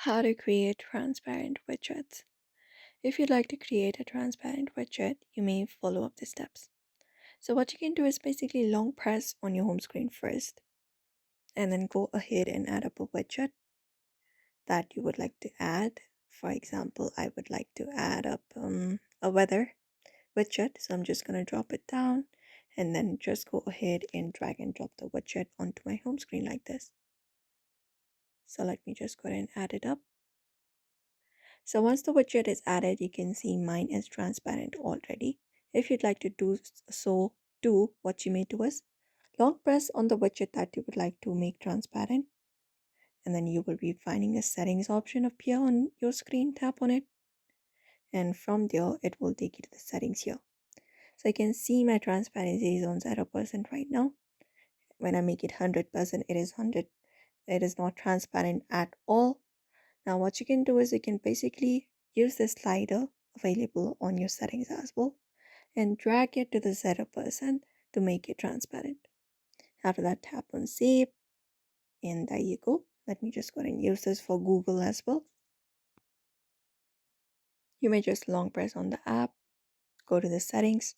How to create transparent widgets. If you'd like to create a transparent widget, you may follow up the steps. So what you can do is basically long press on your home screen first, and then go ahead and add up a widget that you would like to add. For example, I would like to add up a weather widget. So I'm just going to drop it down and then just go ahead and drag and drop the widget onto my home screen like this. So let me just go ahead and add it up. So once the widget is added, you can see mine is transparent already. If you'd like to do so too, what you may do is long press on the widget that you would like to make transparent, and then you will be finding a settings option appear on your screen. Tap on it, and from there it will take you to the settings here. So I can see my transparency is on 0% right now. When I make it 100%, it is 100. It is not transparent at all. Now what you can do is you can basically use the slider available on your settings as well and drag it to the 0% to make it transparent. After that, tap on save, and there you go. Let me just go ahead and use this for Google as well. You may just long press on the app, go to the settings,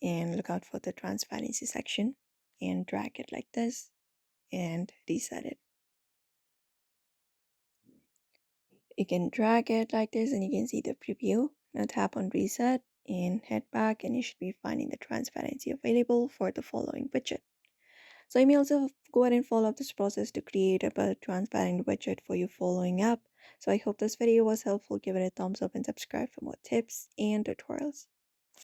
and look out for the transparency section and drag it like this and reset it. You can drag it like this and you can see the preview. Now tap on reset and head back, and you should be finding the transparency available for the following widget. So you may also go ahead and follow up this process to create a transparent widget for your following app. So I hope this video was helpful. Give it a thumbs up and subscribe for more tips and tutorials.